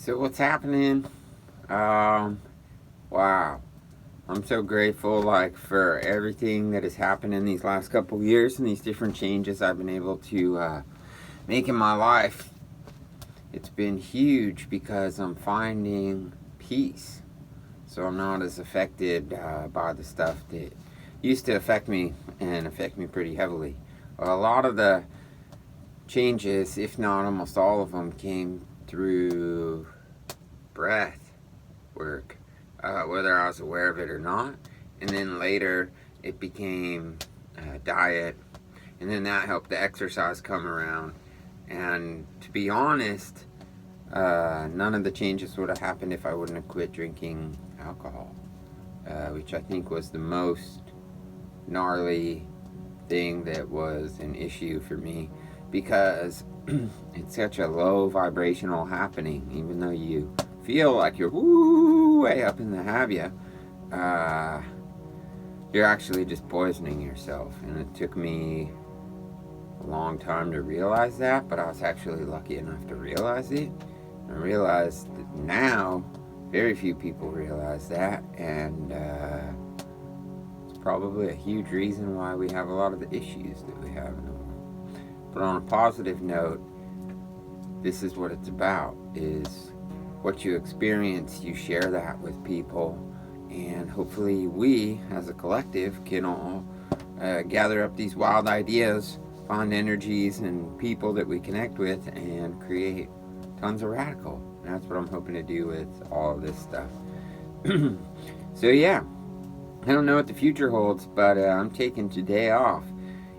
So what's happening? Wow. I'm so grateful, for everything that has happened in these last couple years and these different changes I've been able to make in my life. It's been huge because I'm finding peace. So I'm not as affected by the stuff that used to affect me and affect me pretty heavily. A lot of the changes, if not almost all of them, came through breath work, whether I was aware of it or not. And then later it became diet, and then that helped the exercise come around. And to be honest, none of the changes would have happened if I wouldn't have quit drinking alcohol, which I think was the most gnarly thing that was an issue for me, because it's such a low vibrational happening. Even though you feel like you're way up in the habia, you're actually just poisoning yourself. And it took me a long time to realize that, but I was actually lucky enough to realize it. I realized that now very few people realize that, and it's probably a huge reason why we have a lot of the issues that we have in the world. But on a positive note, this is what it's about, is what you experience, you share that with people, and hopefully we as a collective can all gather up these wild ideas, find energies and people that we connect with, and create tons of radical. And that's what I'm hoping to do with all of this stuff. So yeah, I don't know what the future holds, but I'm taking today off.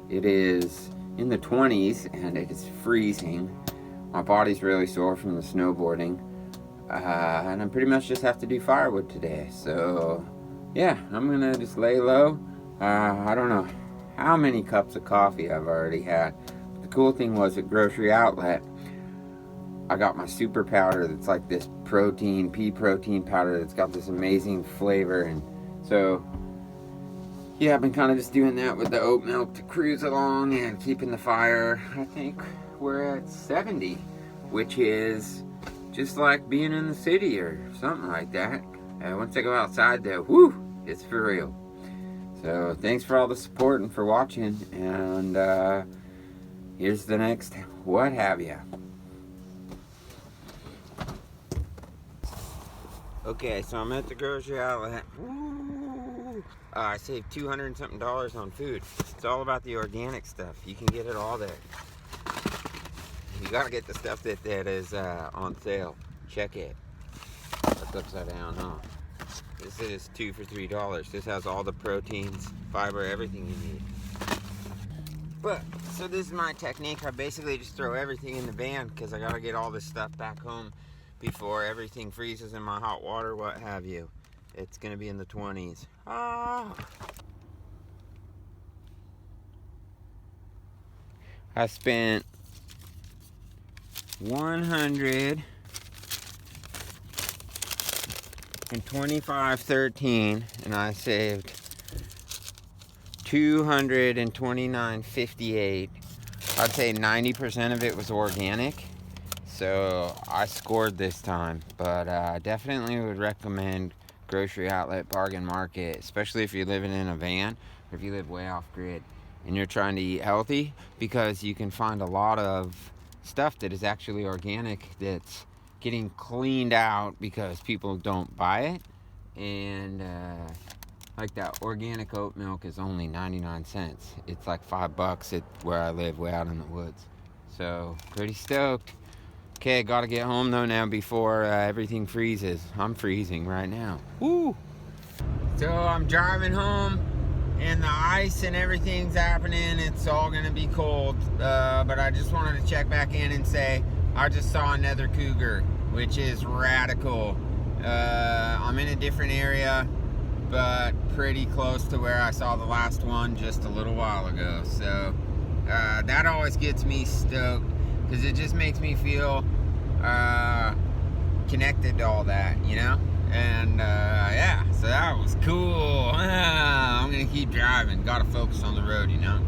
It is in the 20s and it is freezing. My body's really sore from the snowboarding, and I pretty much just have to do firewood today. So yeah, I'm gonna just lay low. I don't know how many cups of coffee I've already had. But the cool thing was, at Grocery Outlet, I got my super powder that's like this pea protein powder that's got this amazing flavor. And so yeah, I've been kind of just doing that with the oat milk to cruise along and keeping the fire. I think we're at 70, which is just like being in the city or something like that. Once I go outside though, whoo, it's for real. So thanks for all the support and for watching, and here's the next what have ya. Okay, so I'm at the Grocery Outlet. I saved $200 and something on food. It's all about the organic stuff. You can get it all there. You gotta get the stuff that is on sale. Check it. That's upside down, huh? This is 2 for $3. This has all the proteins, fiber, everything you need. But, so this is my technique. I basically just throw everything in the van because I gotta get all this stuff back home before everything freezes in my hot water, what have you. It's gonna be in the 20s. I spent $125.13 and I saved $229.58. I'd say 90% of it was organic, so I scored this time. But I definitely would recommend Grocery Outlet Bargain Market, especially if you're living in a van or if you live way off grid and you're trying to eat healthy, because you can find a lot of stuff that is actually organic that's getting cleaned out because people don't buy it. And like that organic oat milk is only 99 cents. It's like $5 at where I live, way out in the woods. So pretty stoked. Okay, gotta get home though now before everything freezes. I'm freezing right now. Woo! So I'm driving home and the ice and everything's happening. It's all gonna be cold, but I just wanted to check back in and say I just saw another cougar, which is radical. I'm in a different area, but pretty close to where I saw the last one just a little while ago. So that always gets me stoked, because it just makes me feel connected to all that, you know? And yeah, so that was cool. I'm gonna keep driving. Gotta focus on the road, you know?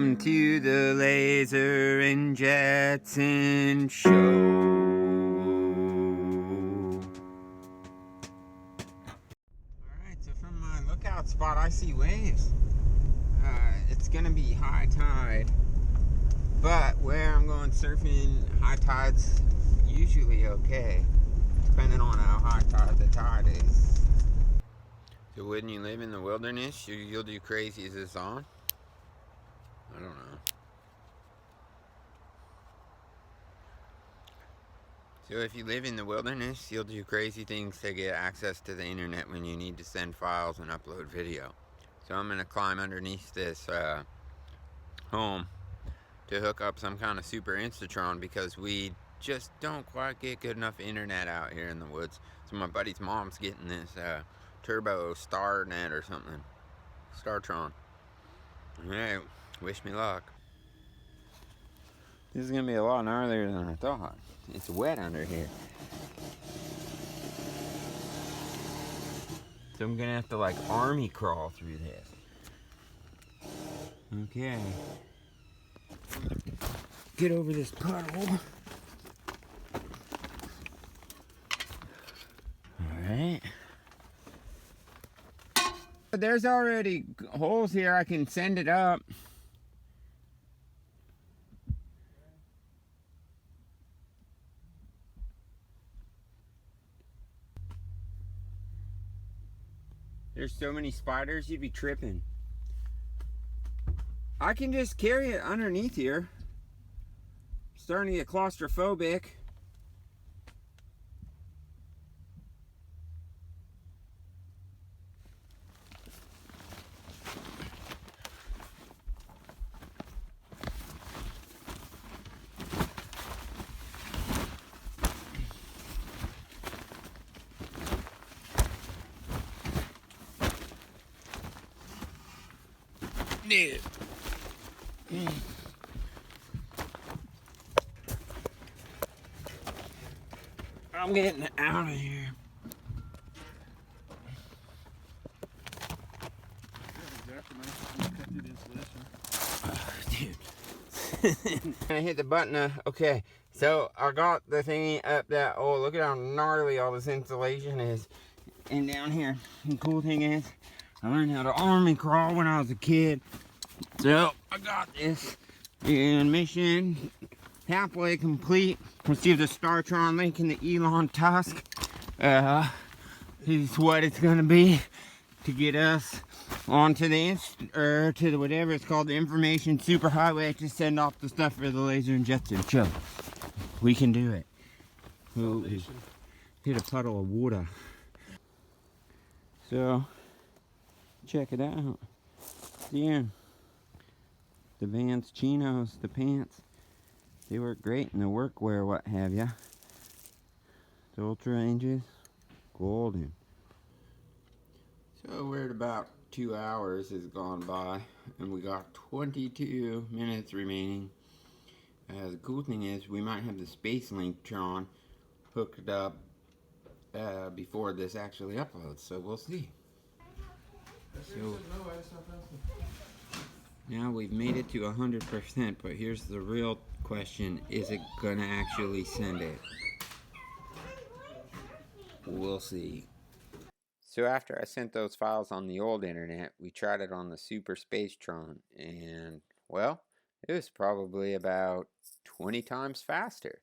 Welcome to the Laser and Jetson Show. Alright, so from my lookout spot, I see waves. It's gonna be high tide, but where I'm going surfing, high tide's usually okay, depending on how high the tide is. So when you live in the wilderness, you'll do crazy. Is this on? I don't know. So if you live in the wilderness, you'll do crazy things to get access to the internet when you need to send files and upload video. So I'm gonna climb underneath this home to hook up some kind of super Instatron because we just don't quite get good enough internet out here in the woods. So my buddy's mom's getting this Turbo Starnet or something. Startron. Alright, wish me luck. This is gonna be a lot gnarlier than I thought. It's wet under here. So I'm gonna have to like army crawl through this. Okay. Get over this puddle. Alright. There's already holes here. I can send it up. There's so many spiders, you'd be tripping. I can just carry it underneath here. I'm starting to get claustrophobic. Dude. I'm getting out of here. Dude. Gonna hit the button. Okay, so I got the thingy up that. Oh, look at how gnarly all this insulation is. And down here, the cool thing is, I learned how to army crawl when I was a kid. So I got this. And mission halfway complete. Receive the Startron link in the Elon Tusk. This is what it's gonna be to get us onto the to the whatever it's called, the information superhighway to send off the stuff for the Laser and Jetson show. We can do it. Ooh, hit a puddle of water. So check it out. Yeah. The Vans chinos, the pants, they work great in the workwear, what have ya. The Ultra Ranges, golden. So we're at about 2 hours has gone by, and we got 22 minutes remaining. The cool thing is we might have the SpaceLink-tron hooked up before this actually uploads, so we'll see. So, now we've made it to 100%, but here's the real question. Is it gonna actually send it? We'll see. So after I sent those files on the old internet, we tried it on the Super Spacetron, and well, it was probably about 20 times faster.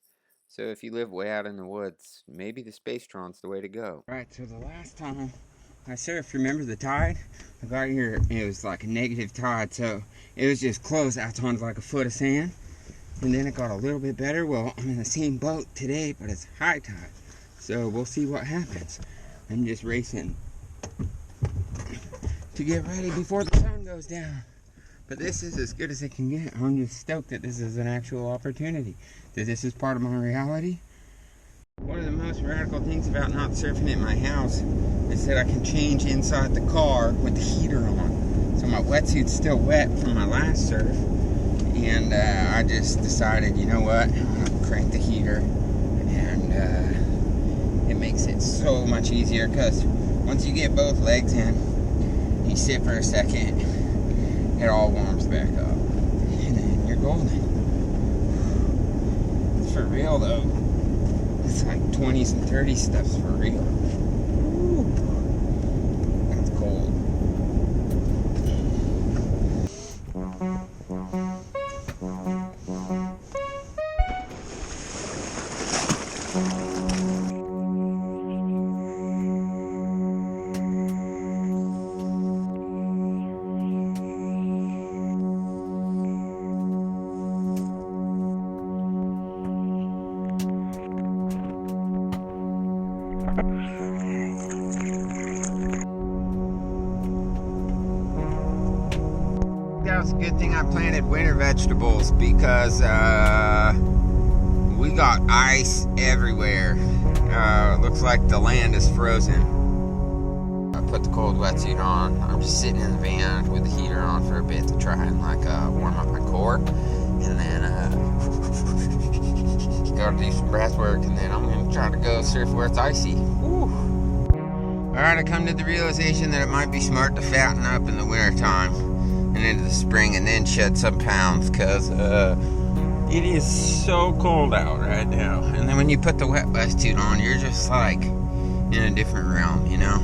So if you live way out in the woods, maybe the Spacetron's the way to go. Right, so the last time I surfed, remember the tide? I got here and it was like a negative tide, so it was just close out on like a foot of sand. And then it got a little bit better. Well, I'm in the same boat today, but it's high tide. So we'll see what happens. I'm just racing to get ready before the sun goes down. But this is as good as it can get. I'm just stoked that this is an actual opportunity, that this is part of my reality. One of the most radical things about not surfing at my house is that I can change inside the car with the heater on. So my wetsuit's still wet from my last surf. And I just decided, you know what, I'm gonna crank the heater. And it makes it so much easier, because once you get both legs in, you sit for a second, it all warms back up. golden. It's for real though. It's like 20s and 30s stuff's for real. Ooh. That's cold. That was a good thing I planted winter vegetables because we got ice everywhere. Looks like the land is frozen. I put the cold wetsuit on. I'm just sitting in the van with the heater on for a bit to try and like warm up my core, and then gotta do some breath work, and then I'm gonna try to go surf where it's icy. Woo. Alright, I come to the realization that it might be smart to fatten up in the winter time and into the spring and then shed some pounds, because it is so cold out right now. And then when you put the wet wetsuit on, you're just like in a different realm, you know?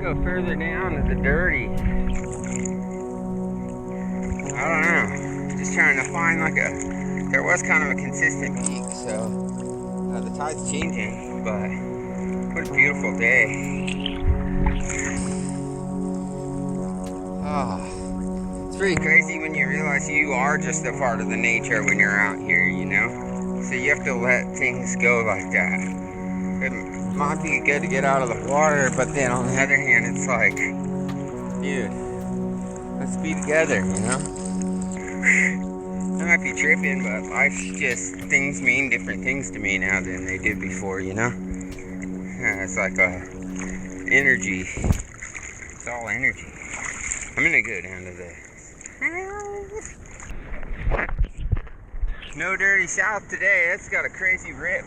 Go further down to the dirty. I don't know. Just trying to find like there was kind of a consistent peak, so the tide's changing, but what a beautiful day. Oh, it's pretty crazy when you realize you are just a part of the nature when you're out here, you know? So you have to let things go like that. It might be good to get out of the water, but then on the other hand, it's like, dude, let's be together, you know? I might be tripping, but life's just, things mean different things to me now than they did before, you know? It's like energy. It's all energy. I'm gonna go down to the No Dirty South today. It's got a crazy rip.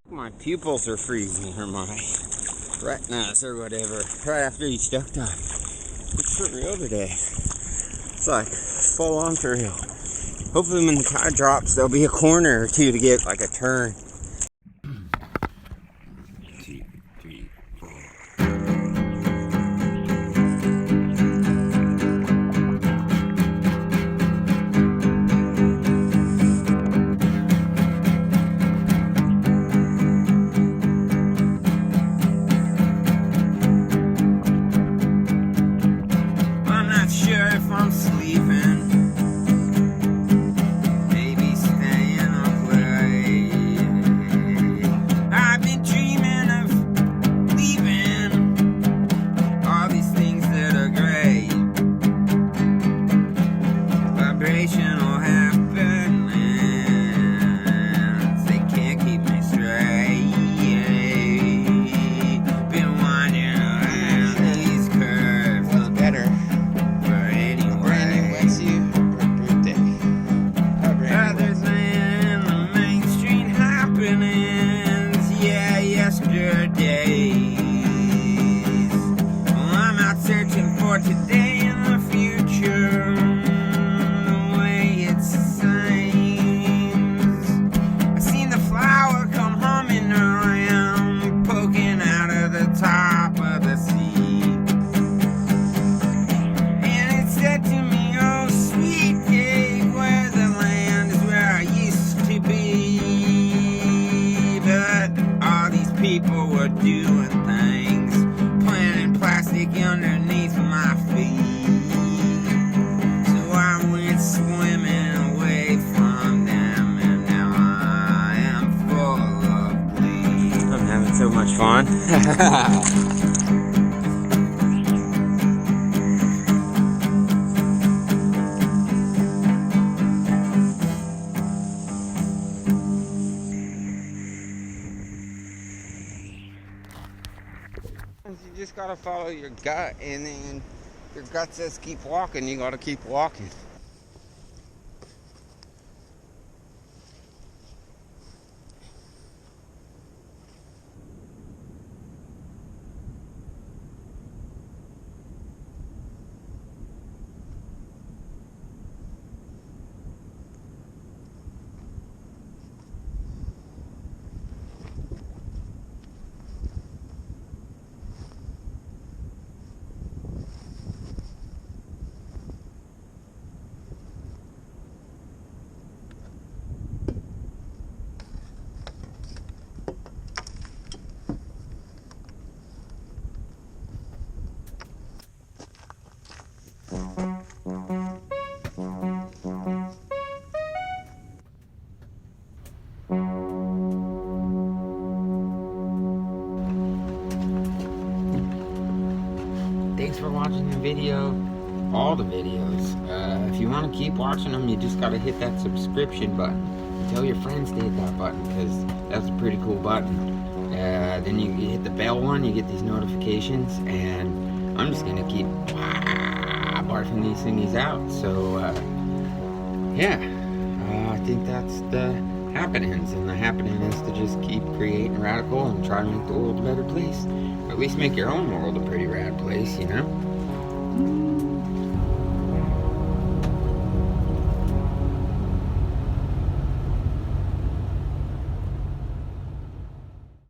My pupils are freezing, or my retinas, or whatever, right after each duck dive. It's for real today. It's like full on for real. Hopefully when the tide drops, there'll be a corner or two to get like a turn. 1, 2, 3, 4. If I'm sleeping, maybe staying up late. I've been dreaming of leaving all these things that are great. Vibrational happenings, they can't keep me straight. Been winding around these curves, look better. Today and the future, the way it seems. I seen the flower come humming around, poking out of the top of the sea. And it said to me, oh sweet cave, where the land is where I used to be. But all these people were doing things, planting plastic underneath my feet. So I went swimming away from them, and now I am full of glee. I'm having so much fun. You just gotta follow your gut, and then your gut says keep walking, you gotta keep walking. Thanks for watching the video, all the videos. If you want to keep watching them, you just gotta hit that subscription button. Tell your friends to hit that button, because that's a pretty cool button. Then you hit the bell one, you get these notifications, and I'm just gonna keep barfing these thingies out. So yeah, I think that's the happenings, and the happening is to just keep creating radical and try to make the world a better place. Or at least make your own world a pretty rad place, you know?